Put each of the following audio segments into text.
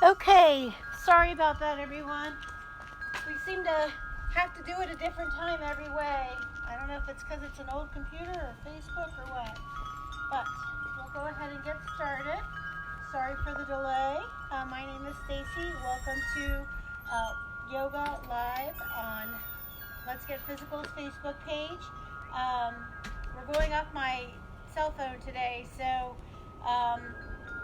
Okay, sorry about that, everyone. We seem to have to do it a different time every way. I don't know if it's because it's an old computer or Facebook or what, but we'll go ahead and get started. Sorry for the delay. My name is Stacey. Welcome to Yoga Live on Let's Get Physical's Facebook page. We're going off my cell phone today, so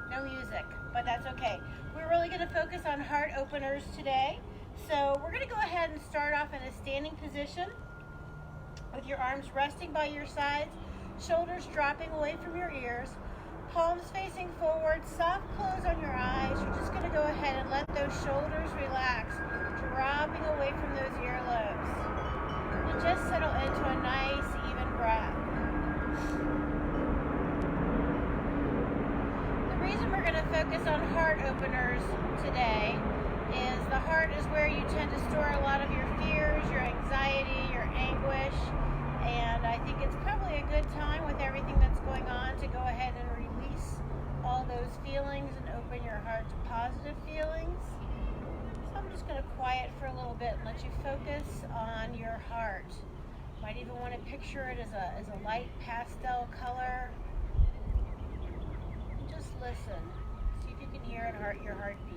no music, but that's okay. We're really going to focus on heart openers today. So we're going to go ahead and start off in a standing position with your arms resting by your sides, shoulders dropping away from your ears, palms facing forward, soft close on your eyes. You're just going to go ahead and let those shoulders relax, dropping away from those earlobes. And just settle into a nice, even breath. The reason we're going to focus on heart openers today is the heart is where you tend to store a lot of your fears, your anxiety, your anguish, and I think it's probably a good time with everything that's going on to go ahead and release all those feelings and open your heart to positive feelings. So I'm just going to quiet for a little bit and let you focus on your heart. You might even want to picture it as a light pastel color. And just listen. See if you can hear it, your heartbeat.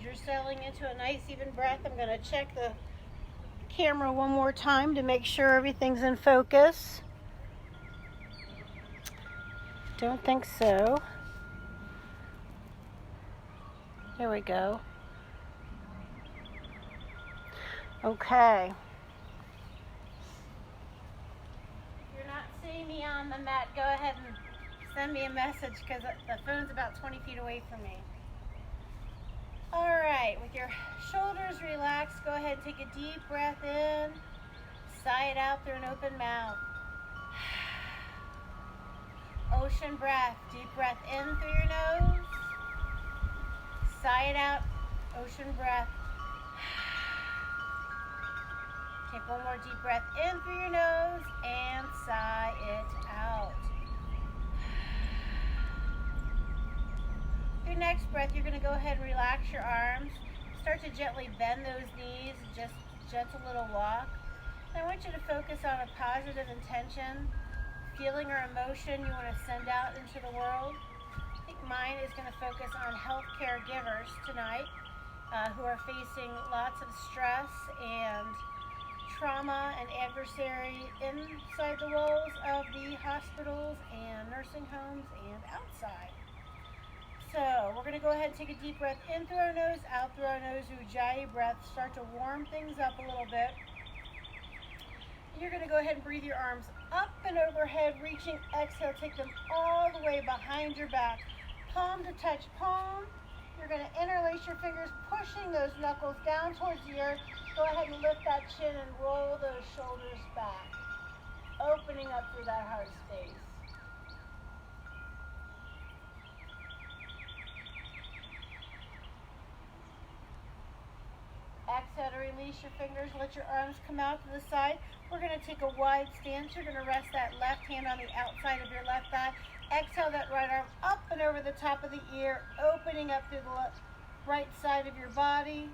You're settling into a nice even breath. I'm going to check the camera one more time to make sure everything's in focus. Don't think so. There we go. Okay. If you're not seeing me on the mat, go ahead and send me a message because the phone's about 20 feet away from me. All right, with your shoulders relaxed, go ahead and take a deep breath in, sigh it out through an open mouth. Ocean breath, deep breath in through your nose, sigh it out, ocean breath. Take one more deep breath in through your nose and sigh it out. Your next breath, you're going to go ahead and relax your arms. Start to gently bend those knees, just gentle little walk. And I want you to focus on a positive intention, feeling or emotion you want to send out into the world. I think mine is going to focus on healthcare givers tonight who are facing lots of stress and trauma and adversary inside the walls of the hospitals and nursing homes and outside. So we're going to go ahead and take a deep breath in through our nose, out through our nose, Ujjayi breath. Start to warm things up a little bit. And you're going to go ahead and breathe your arms up and overhead, reaching. Exhale, take them all the way behind your back. Palm to touch palm. You're going to interlace your fingers, pushing those knuckles down towards the earth. Go ahead and lift that chin and roll those shoulders back, opening up through that heart space. Exhale to release your fingers. Let your arms come out to the side. We're going to take a wide stance. You're going to rest that left hand on the outside of your left thigh. Exhale that right arm up and over the top of the ear, opening up through the right side of your body.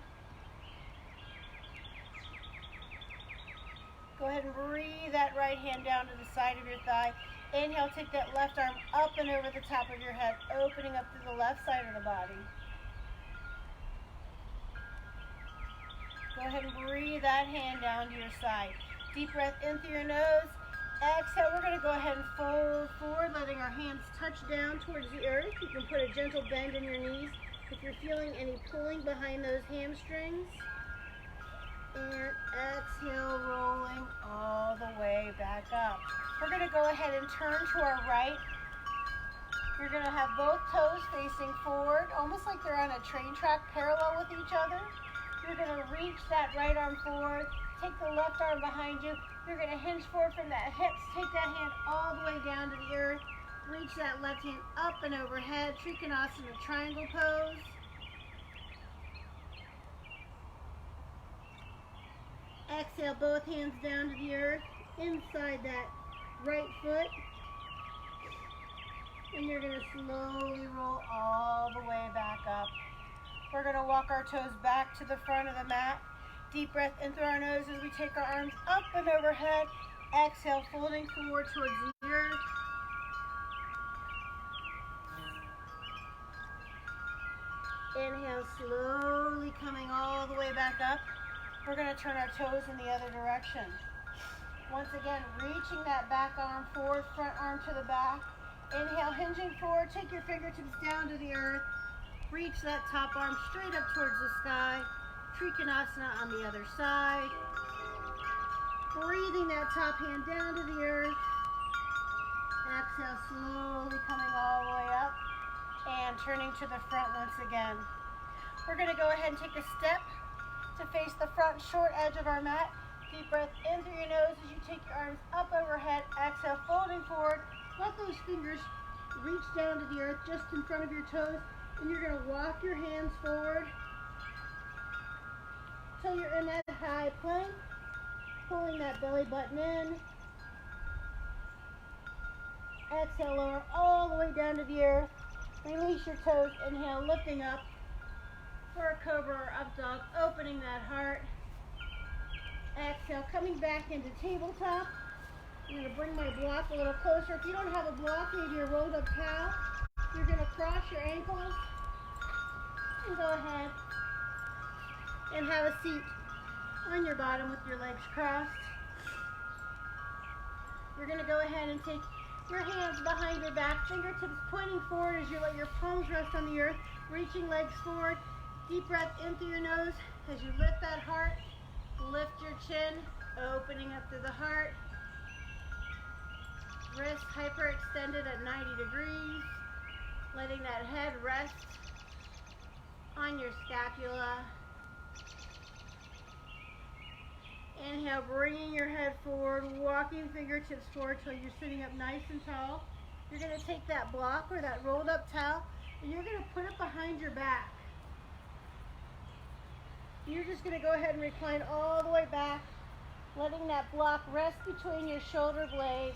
Go ahead and breathe that right hand down to the side of your thigh. Inhale, take that left arm up and over the top of your head, opening up through the left side of the body. Go ahead and breathe that hand down to your side. Deep breath in through your nose. Exhale, we're going to go ahead and fold forward, letting our hands touch down towards the earth. You can put a gentle bend in your knees if you're feeling any pulling behind those hamstrings. And exhale, rolling all the way back up. We're going to go ahead and turn to our right. You're going to have both toes facing forward, almost like they're on a train track parallel with each other. You're going to reach that right arm forward, take the left arm behind you. You're going to hinge forward from that hips, take that hand all the way down to the earth, reach that left hand up and overhead, Trikonasana triangle pose. Exhale, both hands down to the earth, inside that right foot. And you're going to slowly roll all the way back up. We're going to walk our toes back to the front of the mat. Deep breath in through our nose as we take our arms up and overhead. Exhale, folding forward towards the earth. Inhale, slowly coming all the way back up. We're going to turn our toes in the other direction. Once again, reaching that back arm forward, front arm to the back. Inhale, hinging forward, take your fingertips down to the earth. Reach that top arm straight up towards the sky. Trikonasana on the other side. Breathing that top hand down to the earth. Exhale, slowly coming all the way up. And turning to the front once again. We're going to go ahead and take a step to face the front short edge of our mat. Deep breath in through your nose as you take your arms up overhead. Exhale, folding forward. Let those fingers reach down to the earth just in front of your toes. And you're going to walk your hands forward till you're in that high plank. Pulling that belly button in. Exhale, lower all the way down to the earth. Release your toes. Inhale, lifting up for a cobra or up dog, opening that heart. Exhale, coming back into tabletop. I'm going to bring my block a little closer. If you don't have a block, maybe a rolled up towel, you're going to cross your ankles and go ahead and have a seat on your bottom with your legs crossed. You're going to go ahead and take your hands behind your back, fingertips pointing forward as you let your palms rest on the earth, reaching legs forward. Deep breath in through your nose as you lift that heart. Lift your chin, opening up through the heart. Wrist hyperextended at 90 degrees. Letting that head rest on your scapula. Inhale, bringing your head forward, walking fingertips forward till you're sitting up nice and tall. You're going to take that block or that rolled up towel and you're going to put it behind your back. You're just going to go ahead and recline all the way back, letting that block rest between your shoulder blades,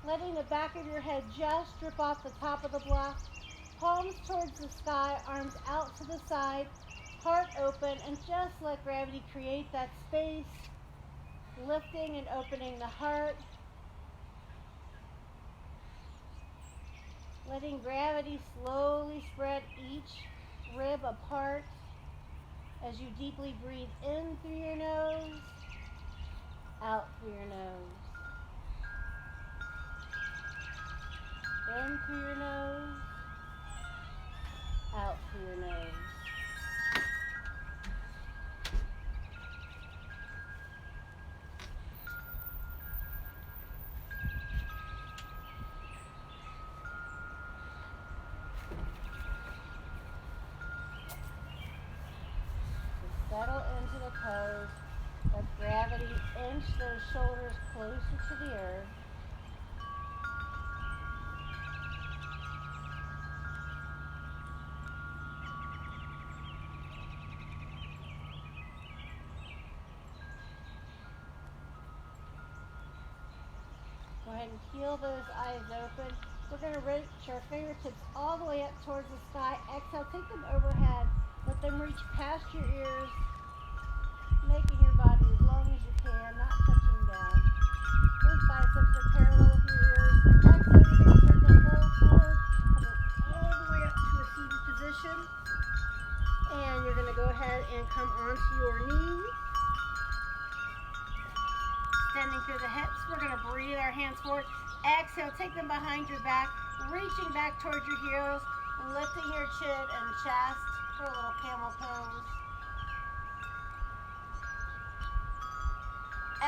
letting the back of your head just drip off the top of the block, palms towards the sky, arms out to the side, heart open, and just let gravity create that space, lifting and opening the heart, letting gravity slowly spread each rib apart as you deeply breathe in through your nose, out through your nose. In through your nose, out through your nose. Settle into the pose. Let gravity inch those shoulders closer to the earth. Go ahead and peel those eyes open. We're going to reach our fingertips all the way up towards the sky. Exhale, take them overhead. Let them reach past your ears, making your body as long as you can, not touching down. Those biceps are parallel with your ears. Exhale, you're going to start to fold forward, coming all the way up to a seated position. And you're going to go ahead and come onto your knees. Extending through the hips. We're going to breathe our hands forward. Exhale, take them behind your back, reaching back towards your heels, lifting your chin and chest for a little camel pose.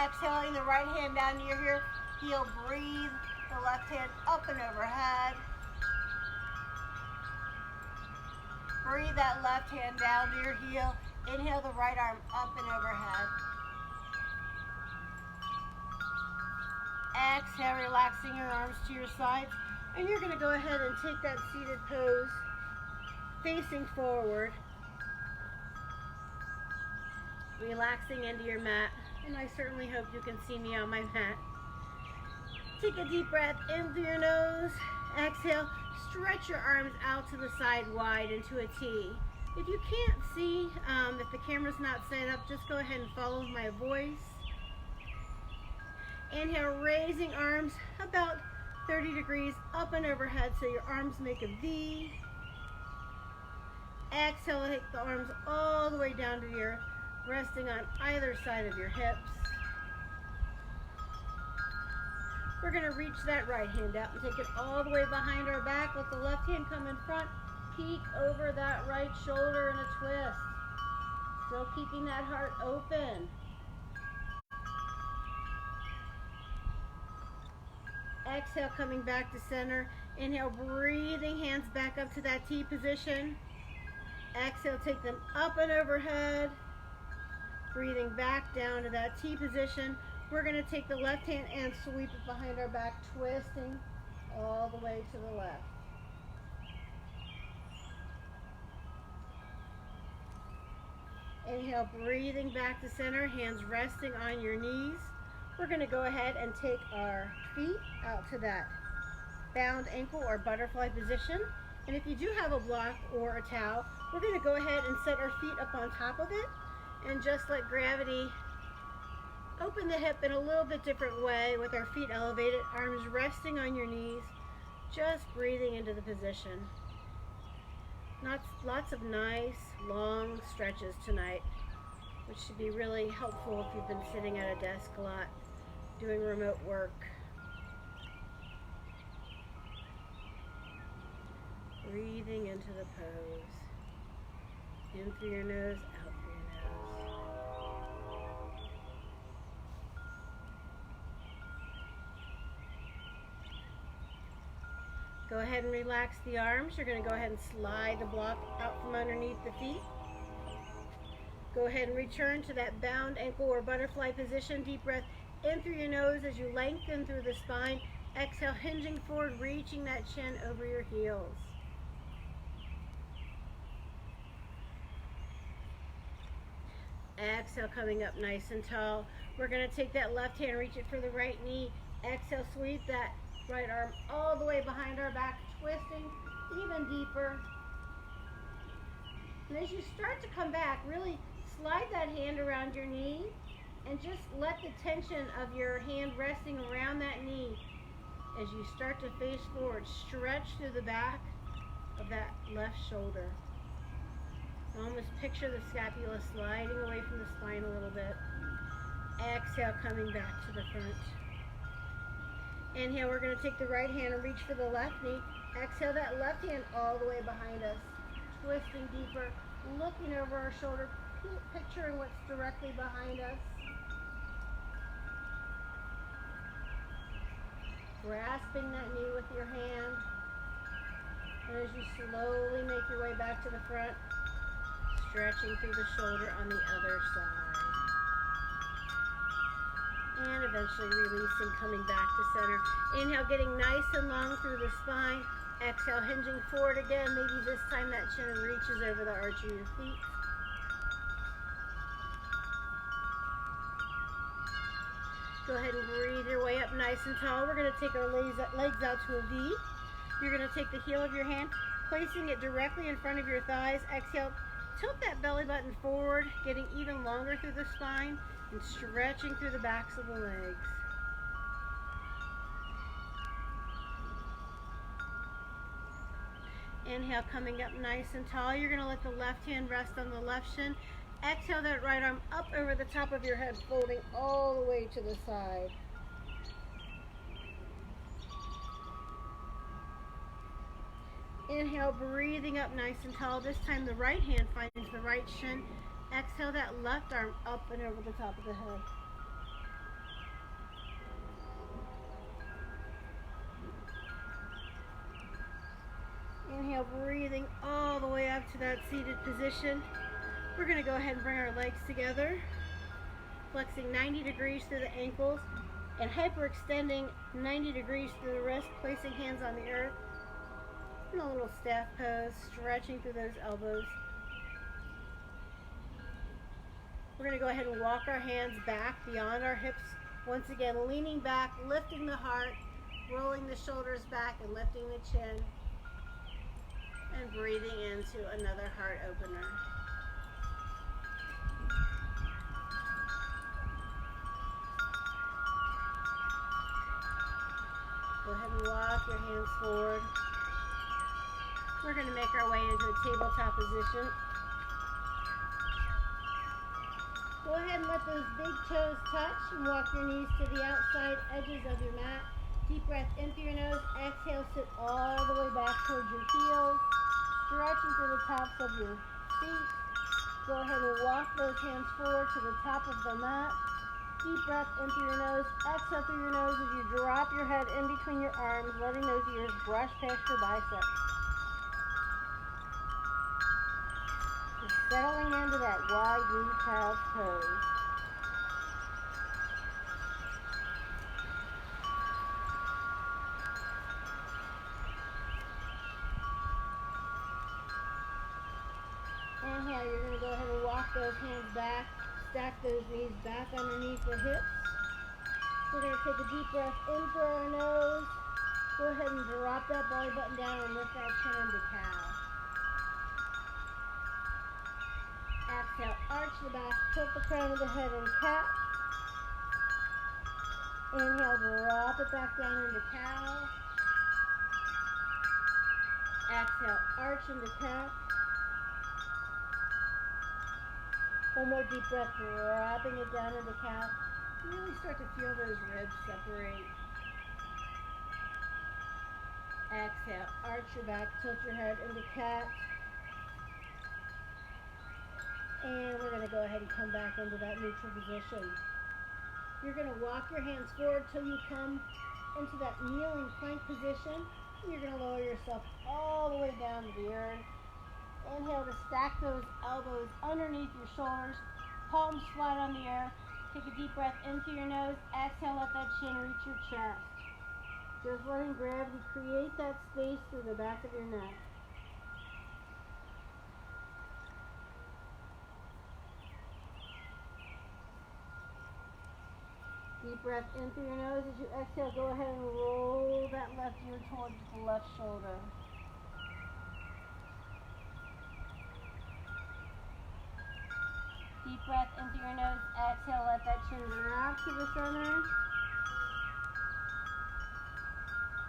Exhaling the right hand down to your heel. Breathe the left hand up and overhead. Breathe that left hand down to your heel. Inhale the right arm up and overhead. Exhale, relaxing your arms to your sides. And you're going to go ahead and take that seated pose facing forward. Relaxing into your mat. And I certainly hope you can see me on my mat. Take a deep breath in through your nose. Exhale, stretch your arms out to the side wide into a T. If you can't see, if the camera's not set up, just go ahead and follow my voice. Inhale, raising arms about 30 degrees up and overhead so your arms make a V. Exhale, take the arms all the way down to the earth, resting on either side of your hips. We're going to reach that right hand out and take it all the way behind our back. Let the left hand come in front. Peek over that right shoulder in a twist. Still keeping that heart open. Exhale, coming back to center. Inhale, breathing hands back up to that T position. Exhale, take them up and overhead. Breathing back down to that T position. We're going to take the left hand and sweep it behind our back, twisting all the way to the left. Inhale, breathing back to center, hands resting on your knees. We're going to go ahead and take our feet out to that bound ankle or butterfly position. And if you do have a block or a towel, we're going to go ahead and set our feet up on top of it and just let gravity open the hip in a little bit different way with our feet elevated, arms resting on your knees, just breathing into the position. Lots of nice, long stretches tonight, which should be really helpful if you've been sitting at a desk a lot, doing remote work. Breathing into the pose. In through your nose, out through your nose. Go ahead and relax the arms. You're going to go ahead and slide the block out from underneath the feet. Go ahead and return to that bound ankle or butterfly position. Deep breath in through your nose as you lengthen through the spine. Exhale, hinging forward, reaching that chin over your heels. Exhale, coming up nice and tall. We're going to take that left hand, reach it for the right knee. Exhale, sweep that right arm all the way behind our back, twisting even deeper. And as you start to come back, really slide that hand around your knee and just let the tension of your hand resting around that knee as you start to face forward. Stretch through the back of that left shoulder. Almost picture the scapula sliding away from the spine a little bit. Exhale, coming back to the front. Inhale, we're going to take the right hand and reach for the left knee. Exhale, that left hand all the way behind us. Twisting deeper, looking over our shoulder, picturing what's directly behind us. Grasping that knee with your hand. And as you slowly make your way back to the front, stretching through the shoulder on the other side. And eventually releasing, coming back to center. Inhale, getting nice and long through the spine. Exhale, hinging forward again. Maybe this time that chin reaches over the arch of your feet. Go ahead and breathe your way up nice and tall. We're going to take our legs out to a V. You're going to take the heel of your hand, placing it directly in front of your thighs. Exhale, tilt that belly button forward, getting even longer through the spine and stretching through the backs of the legs. Inhale, coming up nice and tall. You're going to let the left hand rest on the left shin. Exhale, that right arm up over the top of your head, folding all the way to the side. Inhale, breathing up nice and tall. This time the right hand finds the right shin. Exhale, that left arm up and over the top of the head. Inhale, breathing all the way up to that seated position. We're going to go ahead and bring our legs together, flexing 90 degrees through the ankles and hyperextending 90 degrees through the wrist, placing hands on the earth in a little staff pose, stretching through those elbows. We're going to go ahead and walk our hands back beyond our hips. Once again, leaning back, lifting the heart, rolling the shoulders back and lifting the chin, and breathing into another heart opener. Go ahead and walk your hands forward. We're going to make our way into a tabletop position. Go ahead and let those big toes touch and walk your knees to the outside edges of your mat. Deep breath in through your nose. Exhale, sit all the way back towards your heels, stretching through the tops of your feet. Go ahead and walk those hands forward to the top of the mat. Deep breath in through your nose. Exhale through your nose as you drop your head in between your arms, letting those ears brush past your biceps. Just settling into that wide knee child's pose. Inhale, you're going to go ahead and walk those hands back. Stack those knees back underneath the hips. We're going to take a deep breath in through our nose. Go ahead and drop that belly button down and lift that chin into cow. Exhale, arch the back, tilt the crown of the head and cat. Inhale, drop it back down into cow. Exhale, arch into cat. One more deep breath, dropping it down into cow. Really start to feel those ribs separate. Exhale, arch your back, tilt your head into cat. And we're going to go ahead and come back into that neutral position. You're going to walk your hands forward till you come into that kneeling plank position. And you're going to lower yourself all the way down to the earth. Inhale to stack those elbows underneath your shoulders, palms flat on the earth. Take a deep breath in through your nose. Exhale, let that chin reach your chest. Just letting gravity create that space through the back of your neck. Deep breath in through your nose. As you exhale, go ahead and roll that left ear towards the left shoulder. Deep breath in through your nose. Exhale, let that chin drop to the center.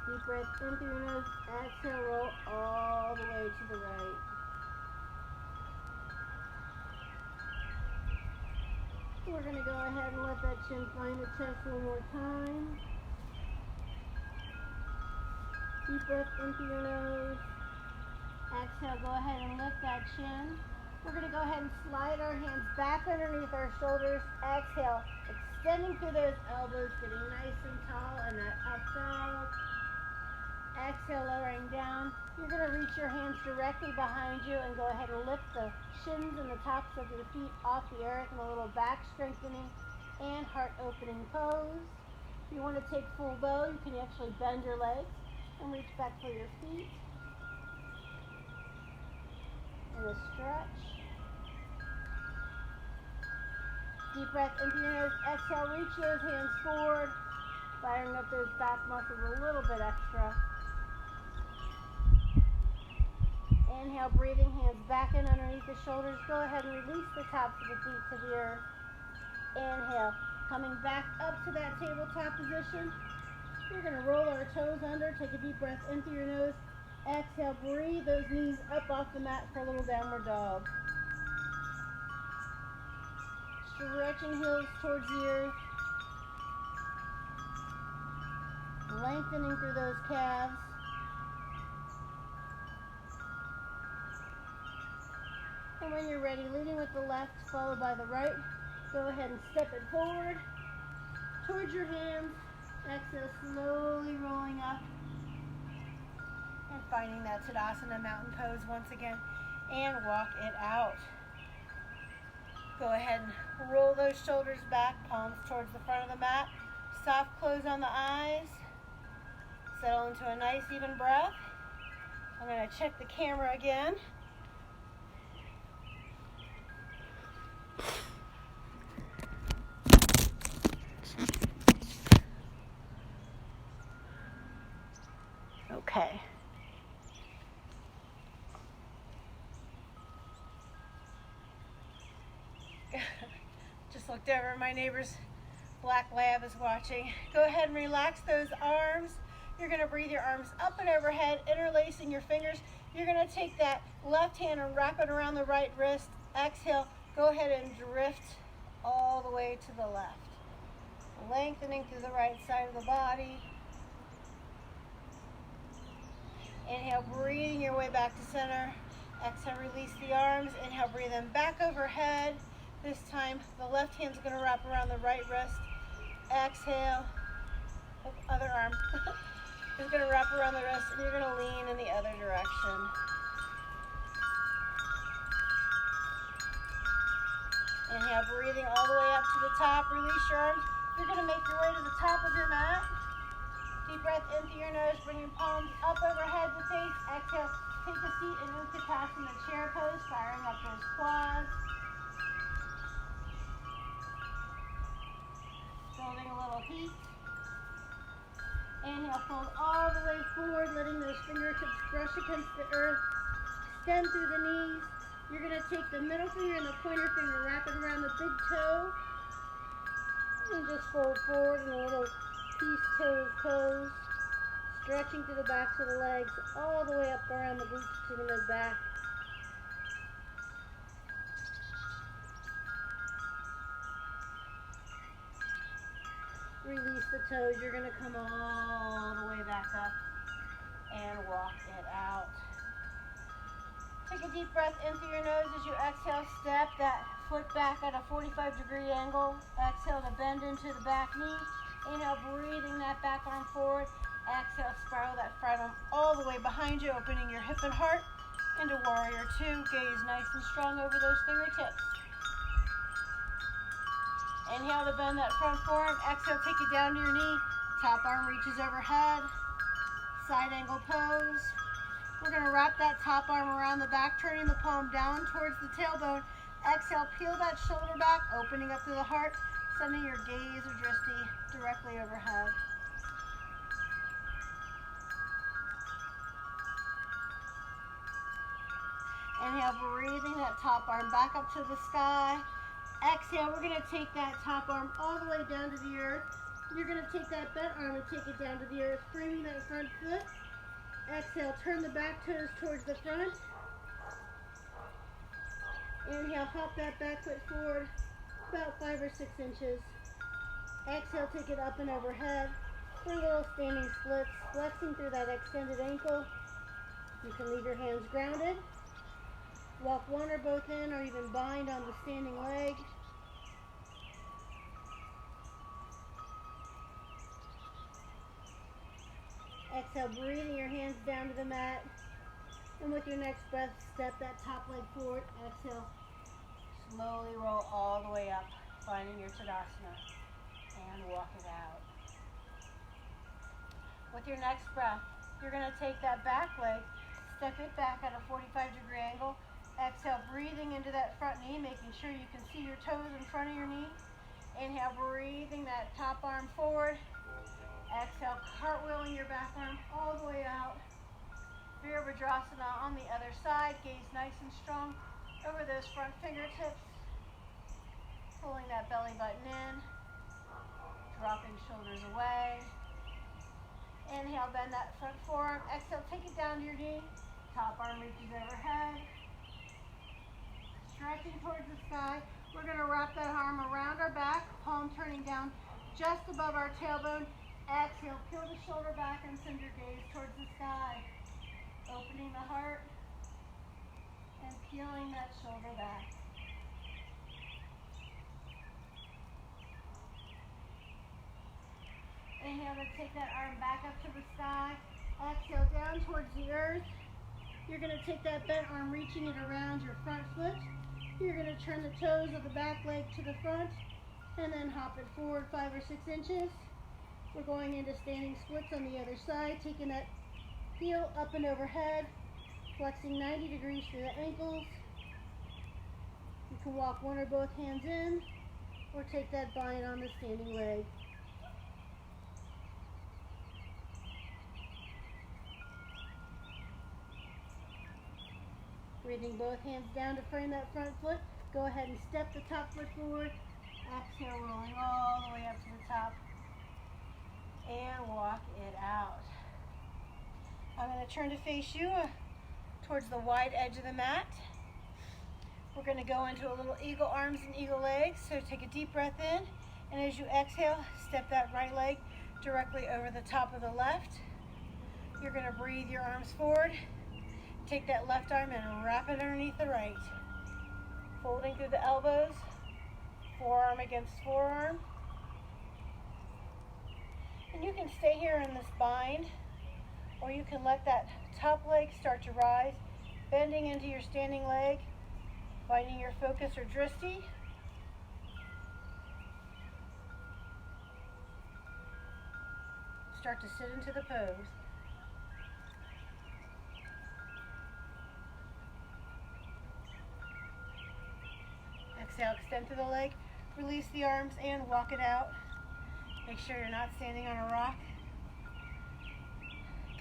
Deep breath in through your nose. Exhale, roll all the way to the right. We're going to go ahead and let that chin find the chest one more time. Deep breath in through your nose. Exhale, go ahead and lift that chin. We're going to go ahead and slide our hands back underneath our shoulders. Exhale, extending through those elbows, getting nice and tall in that up dog. Exhale, lowering down. You're going to reach your hands directly behind you and go ahead and lift the shins and the tops of your feet off the earth in a little back strengthening and heart opening pose. If you want to take full bow, you can actually bend your legs and reach back for your feet. And a stretch. Deep breath into your nose. Exhale, reach those hands forward, firing up those back muscles a little bit extra. Inhale, breathing, hands back in underneath the shoulders. Go ahead and release the tops of the feet to the earth. Inhale, coming back up to that tabletop position. We're going to roll our toes under. Take a deep breath in through your nose. Exhale, breathe those knees up off the mat for a little downward dog. Stretching heels towards the earth. Lengthening through those calves. And when you're ready, leading with the left, followed by the right, go ahead and step it forward towards your hands. Exhale, slowly rolling up and finding that Tadasana mountain pose once again, and walk it out. Go ahead and roll those shoulders back, palms towards the front of the mat. Soft close on the eyes. Settle into a nice even breath. I'm going to check the camera again. just looked over. My neighbor's black lab is watching. Go ahead and relax those arms. You're going to breathe your arms up and overhead, interlacing your fingers. You're going to take that left hand and wrap it around the right wrist. Exhale. Go ahead and drift all the way to the left. Lengthening through the right side of the body. Inhale, breathing your way back to center. Exhale, release the arms. Inhale, breathe them back overhead. This time, the left hand's going to wrap around the right wrist. Exhale. Other arm. Is going to wrap around the wrist, and you're going to lean in the other direction. Inhale, breathing all the way up to the top. Release your arms. You're going to make your way to the top of your mat. Deep breath in through your nose, bringing palms up overhead the face. Exhale, take a seat in Utkatasana chair pose, firing up those quads. Building a little heat. Inhale, fold all the way forward, letting those fingertips brush against the earth. Extend through the knees. You're going to take the middle finger and the pointer finger, wrap it around the big toe, and just fold forward in a little peace toes pose, stretching through the backs of the legs, all the way up around the boots to the mid-back. Release the toes. You're going to come all the way back up and walk it out. Take a deep breath in through your nose as you exhale. Step that foot back at a 45-degree angle. Exhale to bend into the back knee. Inhale, breathing that back arm forward. Exhale, spiral that front arm all the way behind you, opening your hip and heart into Warrior Two. Gaze nice and strong over those fingertips. Inhale to bend that front forearm. Exhale, take it down to your knee. Top arm reaches overhead. Side angle pose. We're going to wrap that top arm around the back, turning the palm down towards the tailbone. Exhale, peel that shoulder back, opening up to the heart, sending your gaze or drishti directly overhead. Inhale, breathing that top arm back up to the sky. Exhale, we're going to take that top arm all the way down to the earth. You're going to take that bent arm and take it down to the earth, framing that front foot. Exhale, turn the back toes towards the front. Inhale, hop that back foot forward about 5 or 6 inches. Exhale, take it up and overhead for little standing splits, flexing through that extended ankle. You can leave your hands grounded. Walk one or both in, or even bind on the standing leg. Exhale, breathing your hands down to the mat. And with your next breath, step that top leg forward. Exhale, slowly roll all the way up, finding your Tadasana, and walk it out. With your next breath, you're going to take that back leg, step it back at a 45-degree angle. Exhale, breathing into that front knee, making sure you can see your toes in front of your knee. Inhale, breathing that top arm forward. Exhale, cartwheeling your back arm all the way out. Virabhadrasana on the other side. Gaze nice and strong over those front fingertips. Pulling that belly button in. Dropping shoulders away. Inhale, bend that front forearm. Exhale, take it down to your knee. Top arm reaches overhead. Stretching towards the sky. We're going to wrap that arm around our back, palm turning down just above our tailbone. Exhale, peel the shoulder back and send your gaze towards the sky. Opening the heart and peeling that shoulder back. Inhale to take that arm back up to the sky. Exhale, down towards the earth. You're going to take that bent arm, reaching it around your front foot. You're going to turn the toes of the back leg to the front and then hop it forward 5 or 6 inches. We're going into standing splits on the other side, taking that heel up and overhead, flexing 90 degrees through the ankles. You can walk one or both hands in or take that bind on the standing leg. Breathing both hands down to frame that front foot. Go ahead and step the top foot forward. Exhale, rolling all the way up to the top. And walk it out. I'm going to turn to face you towards the wide edge of the mat. We're going to go into a little eagle arms and eagle legs. So take a deep breath in, and as you exhale, step that right leg directly over the top of the left. You're going to breathe your arms forward. Take that left arm and wrap it underneath the right. Folding through the elbows, forearm against forearm. And you can stay here in this bind, or you can let that top leg start to rise, bending into your standing leg, finding your focus or drishti. Start to sit into the pose. Exhale, extend through the leg, release the arms and walk it out. Make sure you're not standing on a rock.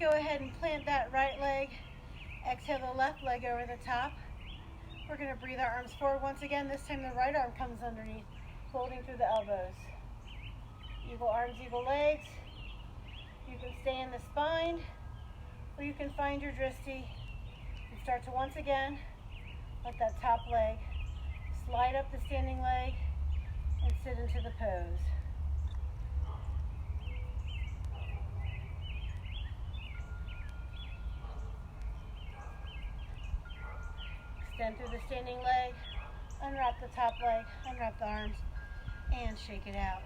Go ahead and plant that right leg. Exhale the left leg over the top. We're going to breathe our arms forward once again. This time the right arm comes underneath, folding through the elbows. Eagle arms, eagle legs. You can stay in the spine, or you can find your drishti and start to once again let that top leg slide up the standing leg and sit into the pose. Extend through the standing leg, unwrap the top leg, unwrap the arms, and shake it out.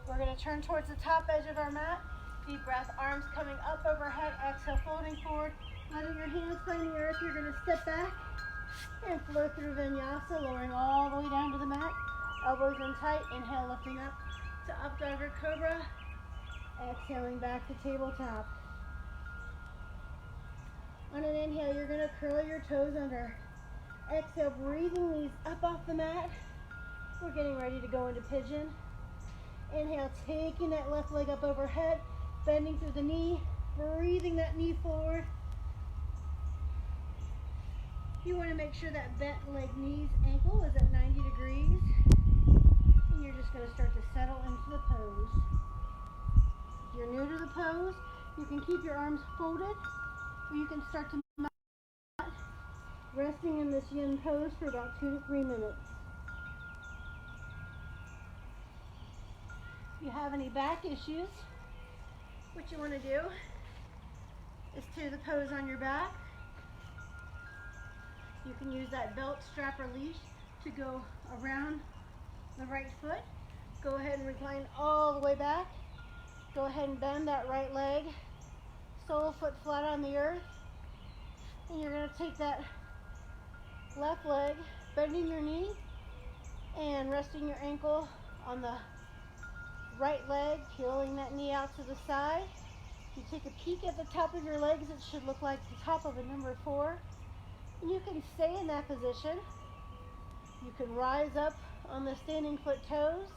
We're going to turn towards the top edge of our mat. Deep breath, arms coming up overhead, exhale, folding forward, letting your hands find the earth. You're going to step back and flow through vinyasa, lowering all the way down to the mat. Elbows in tight, inhale, lifting up to up dog or cobra. Exhaling back to tabletop. On an inhale, you're going to curl your toes under. Exhale, breathing these up off the mat. We're getting ready to go into pigeon. Inhale, taking that left leg up overhead, bending through the knee, breathing that knee forward. You want to make sure that bent leg knees ankle is at 90 degrees. And you're just going to start to settle into the pose. If you're new to the pose, you can keep your arms folded, or you can start to mat, resting in this yin pose for about 2 to 3 minutes. If you have any back issues, what you want to do is to the pose on your back. You can use that belt, strap, or leash to go around the right foot. Go ahead and recline all the way back. Go ahead and bend that right leg, sole foot flat on the earth. And you're going to take that left leg, bending your knee, and resting your ankle on the right leg, peeling that knee out to the side. If you take a peek at the top of your legs, it should look like the top of a number 4. And you can stay in that position. You can rise up on the standing foot toes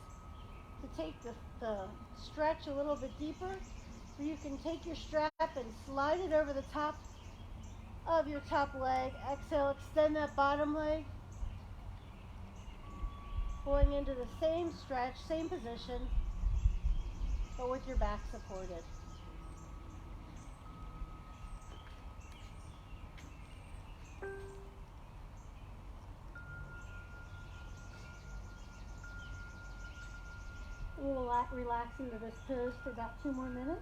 to take the stretch a little bit deeper. Or you can take your strap and slide it over the top of your top leg. Exhale, extend that bottom leg. Going into the same stretch, same position, but with your back supported. We'll relax into this pose for about 2 more minutes.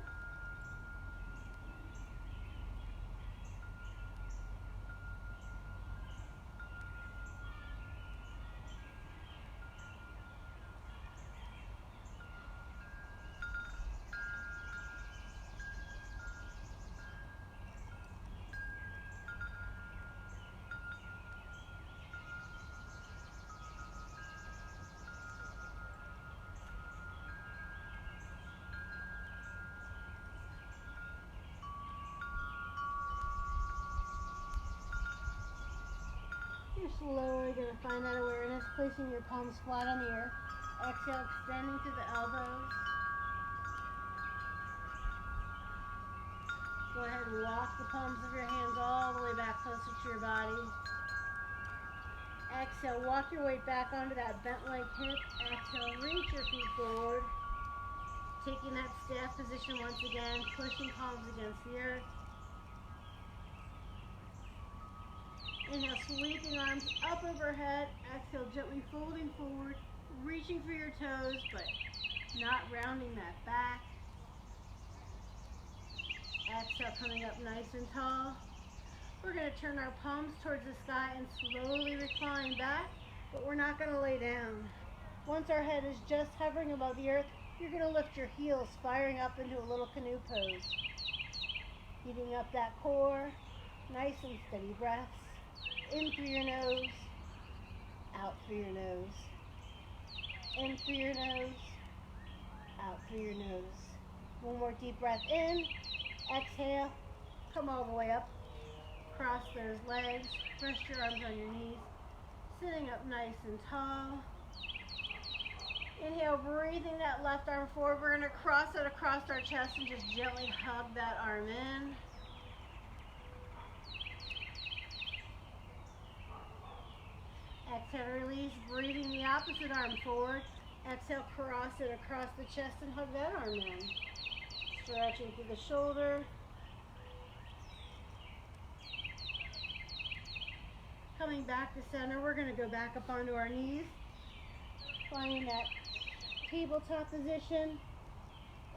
You're slowly going to find that awareness, placing your palms flat on the earth. Exhale, extending through the elbows. Go ahead and walk the palms of your hands all the way back closer to your body. Exhale, walk your weight back onto that bent leg hip. Exhale, reach your feet forward. Taking that staff position once again, pushing palms against the earth. Inhale, sweeping arms up overhead. Exhale, gently folding forward, reaching for your toes, but not rounding that back. Exhale, coming up nice and tall. We're going to turn our palms towards the sky and slowly recline back, but we're not going to lay down. Once our head is just hovering above the earth, you're going to lift your heels, firing up into a little canoe pose. Heating up that core, nice and steady breaths. In through your nose, out through your nose. In through your nose, out through your nose. One more deep breath in. Exhale, come all the way up. Cross those legs, rest your arms on your knees. Sitting up nice and tall. Inhale, breathing that left arm forward. We're going to cross it across our chest and just gently hug that arm in. Exhale, release, breathing the opposite arm forward. Exhale, cross it across the chest and hug that arm in. Stretching through the shoulder. Coming back to center, we're going to go back up onto our knees. Finding that tabletop position.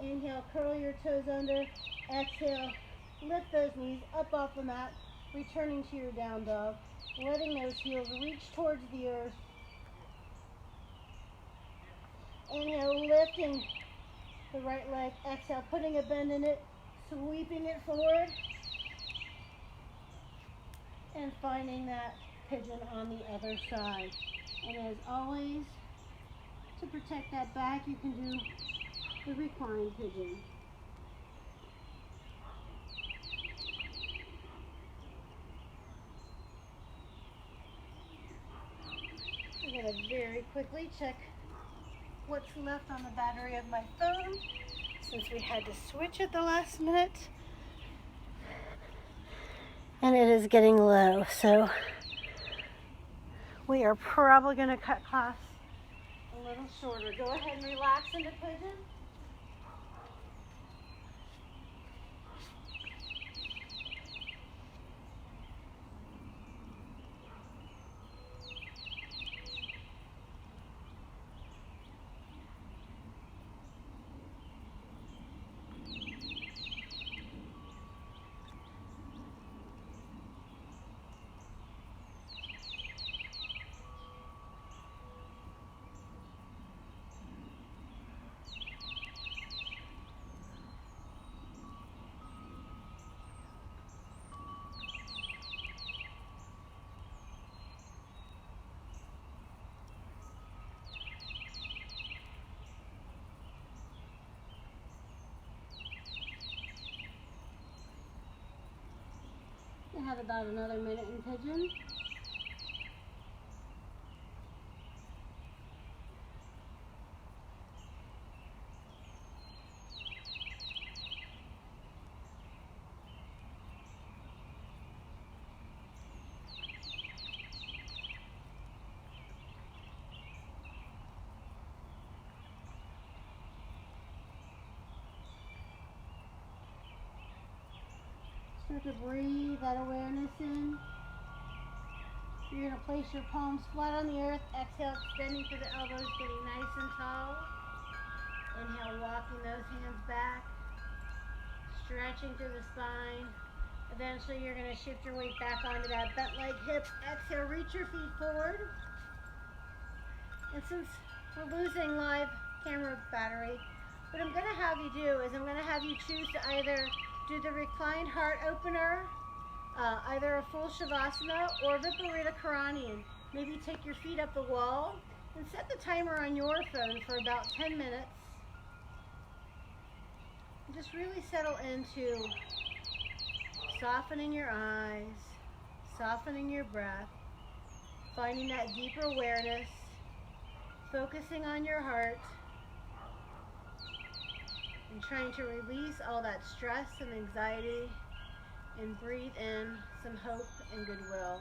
Inhale, curl your toes under. Exhale, lift those knees up off the mat, returning to your down dog. Letting those heels reach towards the earth. Inhale, lifting the right leg. Exhale, putting a bend in it, sweeping it forward. And finding that pigeon on the other side. And as always, to protect that back, you can do the reclined pigeon. I'm going to very quickly check what's left on the battery of my phone since we had to switch at the last minute. And it is getting low, so we are probably going to cut class a little shorter. Go ahead and relax into pigeon. I have about another minute in pigeon. Start to breathe that awareness in. You're going to place your palms flat on the earth. Exhale, extending to the elbows, getting nice and tall. Inhale, walking those hands back. Stretching through the spine. Eventually, you're going to shift your weight back onto that bent leg hip. Exhale, reach your feet forward. And since we're losing live camera battery, what I'm going to have you do is I'm going to have you choose to either do the reclined heart opener, either a full Shavasana or Viparita Karani, and maybe take your feet up the wall and set the timer on your phone for about 10 minutes. And just really settle into softening your eyes, softening your breath, finding that deeper awareness, focusing on your heart, and trying to release all that stress and anxiety and breathe in some hope and goodwill.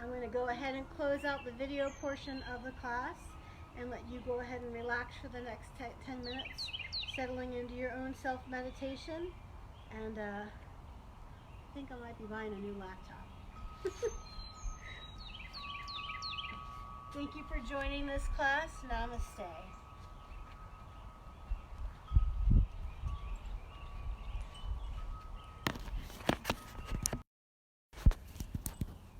I'm going to go ahead and close out the video portion of the class and let you go ahead and relax for the next 10 minutes, settling into your own self-meditation. And I think I might be buying a new laptop. Thank you for joining this class. Namaste.